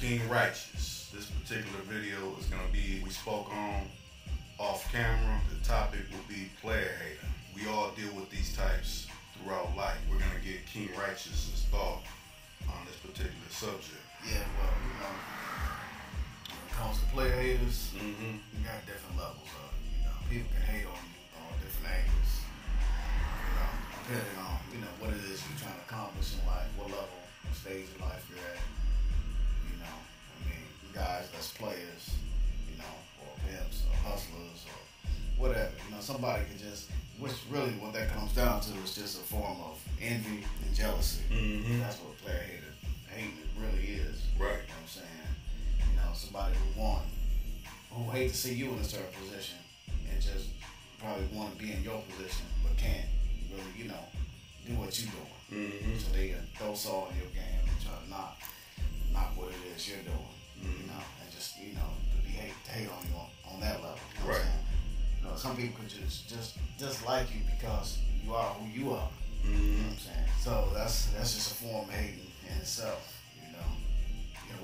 King Righteous. This particular video is going to be, we spoke on off camera. The topic will be player hater. We all deal with these types throughout life. We're going to get King Righteous's thought on this particular subject. Yeah, well, when it comes to player haters, you got different levels of it. People can hate on you on different angles. Depending on, what it is you're trying to accomplish in life, what level, what stage of life you're at. Guys that's players, or pimps or hustlers or whatever. Somebody could just, which really what that comes down to is just a form of envy and jealousy. That's what player hating really is. Right. You know what I'm saying? Somebody who hate to see you in a certain position and just probably want to be in your position but can't really, do what you're doing. So they throw salt in your game and try to knock what it is you're doing. And just, to hate on you on that level. You know what I'm saying? Some people could just like you because you are who you are. You know what I'm saying? So that's just a form of hating in itself,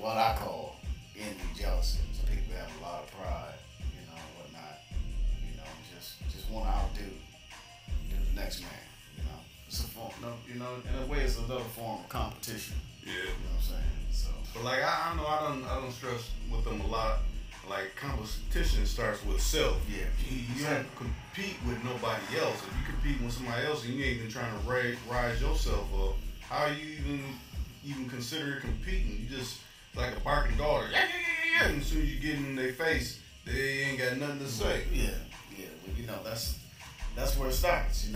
what I call envy, jealousy. Some people have a lot of pride, whatnot. Just want to outdo the next man, It's a form, in a way it's another form of competition. Yeah. You know what I'm saying? So, but like I know I don't stress with them a lot. Like competition starts with self. Yeah. You don't compete with nobody else. If you compete with somebody else and you ain't even trying to rise yourself up, how are you even consider competing? You just like a barking dog. Yeah. And as soon as you get in their face, they ain't got nothing to say. Yeah. Well, that's where it starts.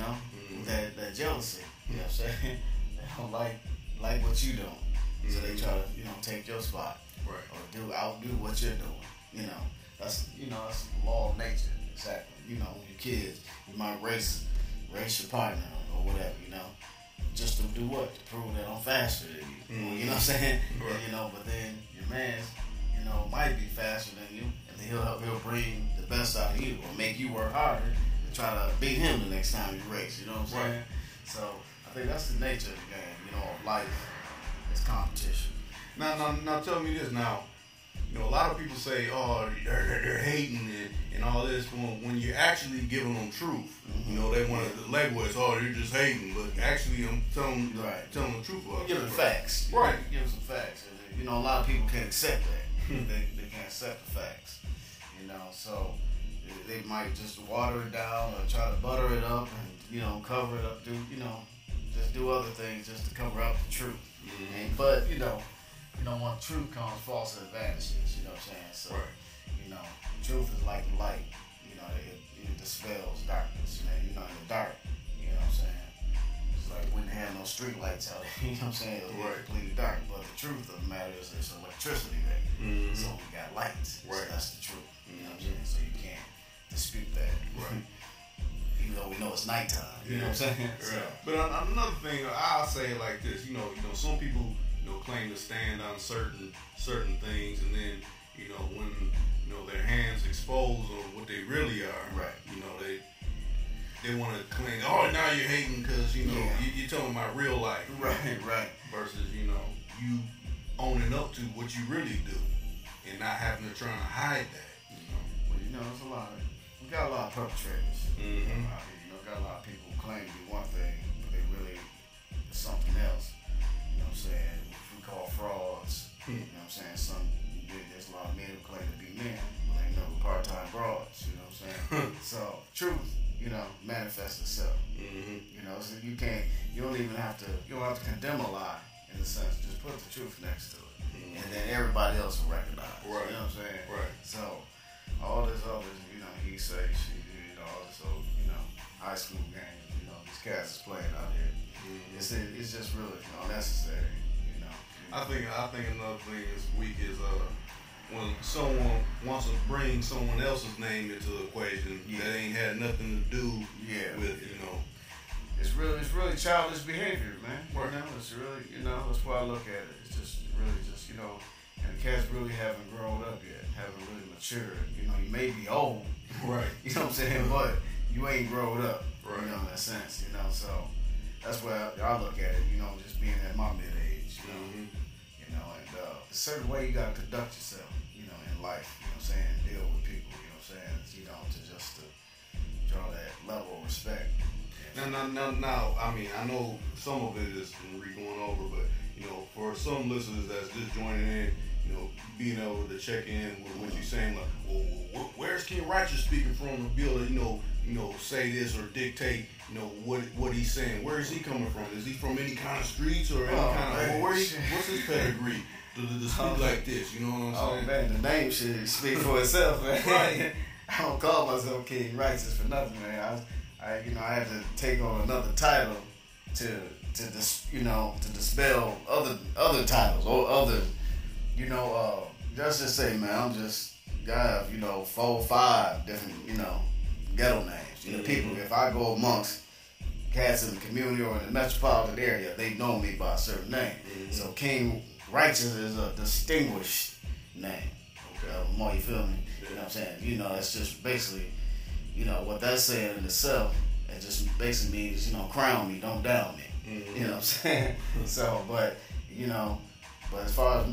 That jealousy. You know what I'm saying? They don't like what you doing, so they try to take your spot, right? Or outdo what you're doing. That's the law of nature. Exactly. When you're kids, you might race your partner or whatever. Just to do what? To prove that I'm faster than you. You know what I'm saying? Right. But then your man, might be faster than you, and then he'll bring the best out of you or make you work harder to try to beat him the next time you race. You know what I'm saying? Right. So I think that's the nature of the game. Of life. It's competition. Now tell me this now. A lot of people say, oh, they're hating and all this. When you're actually giving them truth, they want to label it as, oh, they're just hating. But actually, I'm telling the truth. Give them facts. Right. Give them some facts. And, a lot of people can't accept that. They can't accept the facts. So they might just water it down or try to butter it up and, cover it up. Just do other things just to cover up the truth. But, when truth comes, false advantages, you know what I'm saying? So, truth is like the light, it dispels darkness, in the dark, you know what I'm saying? It's like when they had no street lights out there, you know what I'm saying? It was completely dark, but the truth of the matter is there's electricity there. So we got lights, so that's the truth, you know what I'm saying? So you can't dispute that. Right. Even though we know it's nighttime, you know what I'm saying? Right. So. But another thing, I'll say it like this, some people claim to stand on certain things, and then when their hands expose on what they really are, right? They want to claim, oh, now you're hating because you're telling my real life, right? Versus you owning up to what you really do and not having to try to hide that. Well, there's we got a lot of perpetrators. Out here, got a lot of people who claim to be one thing, but they really is something else. You know what I'm saying? We call frauds. You know what I'm saying? There's a lot of men who claim to be men, but they know part-time broads. You know what I'm saying? So truth, manifests itself. So you don't have to condemn a lie in a sense. Just put the truth next to it, and then everybody else will recognize. Right. You know what I'm saying? Right. So all this other, he say, she did, all this old, high school games, these cats is playing out here. It's just really unnecessary, I think another thing that's weak is when someone wants to bring someone else's name into the equation that ain't had nothing to do with, It's really childish behavior, man. Right. It's really, that's why I look at it. It's just really just, and the cats really haven't grown up yet, haven't really matured. You may be old, right? You know what I'm saying? But you ain't grown up, right? In that sense, So that's where I look at it. Just being at my mid age, You know, and a certain way you gotta conduct yourself, you know, in life. You know what I'm saying? Deal with people. You know what I'm saying? You know, to draw that level of respect. Now, I mean, I know some of it is going over, but you know, for some listeners that's just joining in, you know, being able to check in with what you're saying, like, well, where's King RYCHUS speaking from to be able to, you know, say this or dictate, you know, what he's saying? Where is he coming from? Is he from any kind of streets or any kind of? What's his pedigree to speak like this? You know what I'm saying? Oh man, the name should speak for itself, man. Right. I don't call myself King RYCHUS for nothing, man. I had to take on another title to dispel other titles or other, just say, man, I'm just got 4 or 5 different, ghetto names. People, if I go amongst cats in the community or in the metropolitan area, they know me by a certain name. Mm-hmm. So King RYCHUS is a distinguished name. Okay. More, you feel me? Yeah. You know what I'm saying? It's just basically, what that's saying in itself, it just basically means, crown me, don't down me. Mm-hmm. You know what I'm saying? So, but as far as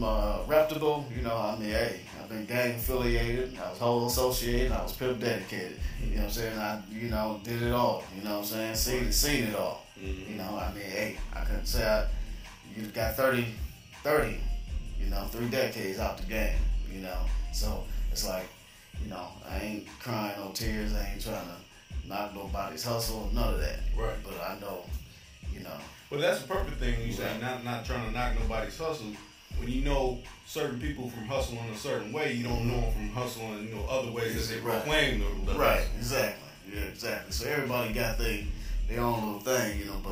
reputable, hey, I've been gang affiliated, I was whole associated, I was pimp dedicated. You know what I'm saying? I, did it all. You know what I'm saying? Seen it all. Mm-hmm. Hey, I couldn't say you got 30, 3 decades out the game. So it's like, I ain't crying no tears, I ain't trying to knock nobody's hustle, none of that. Right. But I know, Well, that's the perfect thing when you say not trying to knock nobody's hustle. When you know certain people from hustling a certain way, you don't know them from hustling, other ways that they proclaim them. Right, exactly. Yeah, exactly. So everybody got their own little thing, but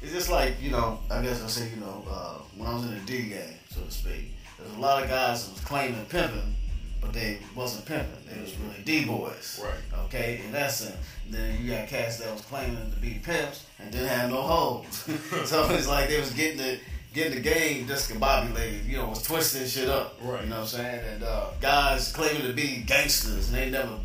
it's just like, I guess I say, when I was in the D game, so to speak, there's a lot of guys that was claiming pimping, but they wasn't pimping. They was really D-boys. Right. Okay, in that sense. Then you got cats that was claiming to be pimps and didn't have no hoes. So it's like they was getting the game discombobulated, was twisting shit up. Right. You know what I'm saying? And guys claiming to be gangsters and they never,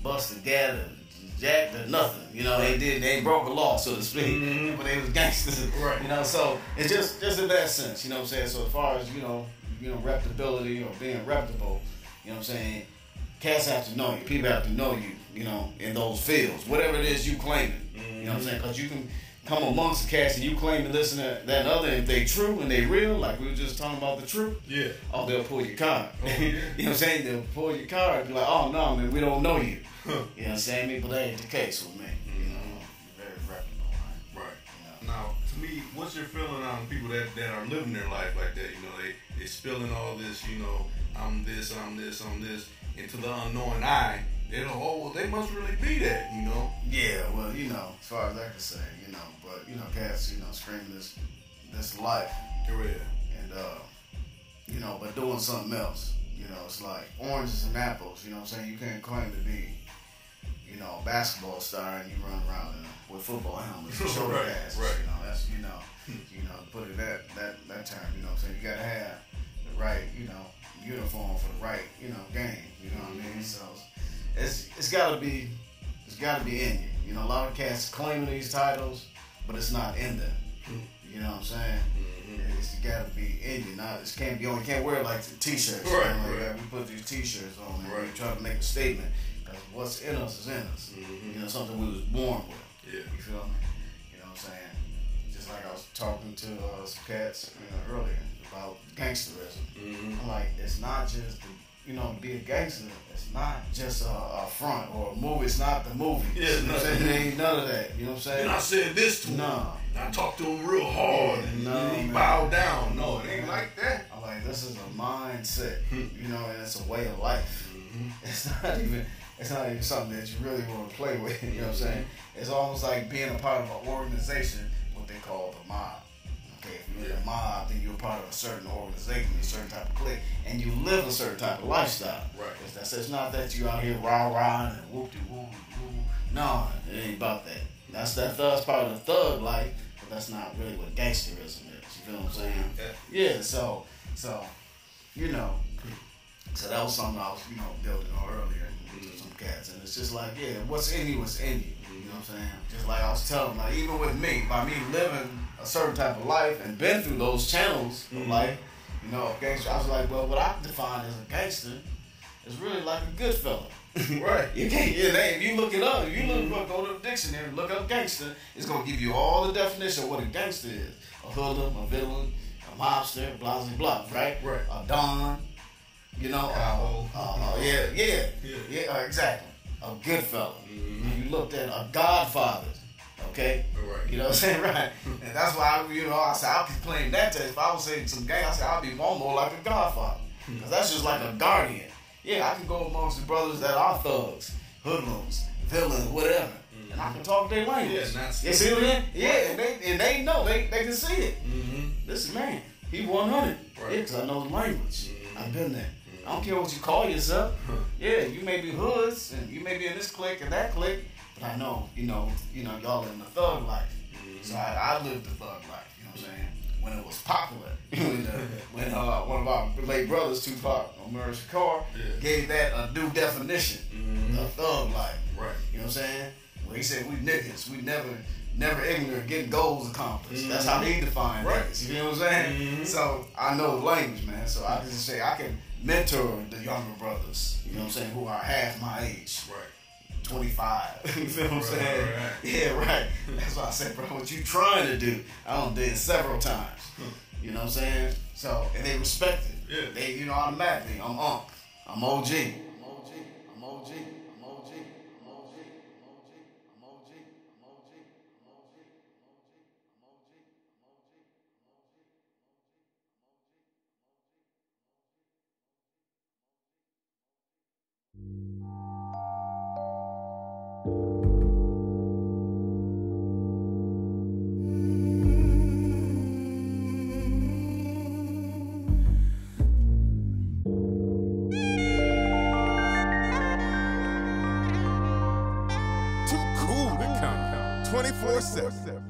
busted, gathered, jacked or nothing. They broke a law, so to speak, but they was gangsters. Right. So it's just in that sense, you know what I'm saying? So as far as, reputability or being reputable, you know what I'm saying? Cats have to know you. People have to know you, in those fields. Whatever it is you claiming. You know what I'm saying? Because you can come amongst the cats and you claim to listen to that and other. If they true and they real, like we were just talking about the truth, they'll pull your card. Oh, yeah. You know what I'm saying? They'll pull your card and be like, oh, no, man, we don't know you. You know what I'm saying? But that ain't the case with me. You're very reputable. Right. Now, to me, what's your feeling on people that are living their life like that? They spilling all this, I'm this, and to the unknowing eye, they don't, well, they must really be that, Yeah, well, as far as I can say, but, cats, screaming this life. And, but doing something else. It's like oranges and apples, you know what I'm saying? You can't claim to be, a basketball star and you run around with football helmets and shoulder pads. Right. That's, put it that term, you know what I'm saying? You gotta have the right, uniform for the right, game, you know what I mean? So it's gotta be in you. A lot of cats claiming these titles, but it's not in them. You know what I'm saying? Mm-hmm. It's gotta be in you. It can't be on. You can't wear like the t-shirts. Right. We put these t-shirts on and we try to make a statement. Because what's in us is in us. Mm-hmm. Something we was born with. Yeah. You feel me? You know what I'm saying? Just like I was talking to some cats earlier about gangsterism. Mm-hmm. I'm like, it's not just to be a gangster. It's not just a front or a movie. It's not the movie. Yeah, you know what I'm saying? It ain't none of that. You know what I'm saying? And I said this to him. No. I talked to him real hard, and he bowed down. No, it ain't like that. I'm like, this is a mindset, and it's a way of life. Mm-hmm. It's not even something that you really want to play with. You know what I'm saying? It's almost like being a part of an organization, what they call the mob. Okay, if you're in a mob, then you're a part of a certain organization, a certain type of clique, and you live a certain type of lifestyle. Right. It's not that you out here rah-rah and whoop-de-woo. No, it ain't about that. That's part of the thug life. But that's not really what gangsterism is. You feel what I'm saying? Yeah. So that was something I was, building on earlier to some cats, and it's just like, what's in you is in you. You know what I'm saying? Just like I was telling, like even with me, by me living a certain type of life and been through those channels of life, You know, a gangster. I was like, well, what I define as a gangster is really like a good fella. Right. You can't. If you look it up, if you look, go to the dictionary, look up gangster, it's gonna give you all the definition of what a gangster is: a hoodlum, a villain, a mobster, blah blah blah. Right. Right. A don. You know. Yeah. Exactly. A good fella. Mm-hmm. You looked at a godfather. Okay. Right. You know what I'm saying? Right. And that's why I said I could claim that test. If I was saying some gang, I said I'd be more like a godfather. Because that's just like a guardian. Yeah, I can go amongst the brothers that are thugs, hoodlums, villains, whatever. Mm-hmm. And I can talk their language. Yeah, you see what I mean? Yeah, and they know. They can see it. Mm-hmm. Listen, man, he 100. Right. Yeah, because I know the language. Mm-hmm. I've been there. Mm-hmm. I don't care what you call yourself. Yeah, you may be hoods, and you may be in this clique and that clique, but I know, y'all in the thug life. Mm-hmm. So I lived the thug life, you know what I'm saying? When it was popular. when one of our late brothers, Tupac, Omar Shakur, gave that a new definition. Mm-hmm. The thug life. Right. You know what I'm saying? Where he said we niggas, we never ignorant getting goals accomplished. Mm-hmm. That's how he defined niggas. You know what I'm saying? Mm-hmm. So I know the language, man. So I can just say I can mentor the younger brothers, you know what I'm saying, who are half my age. Right. 25. You feel what I'm saying? Right. Yeah, right. That's why I said, bro, what you trying to do? I done did it several times. You know what I'm saying? So, and they respect it. Yeah. They, automatically, I'm Unc. I'm OG. Too cool to count 24/7.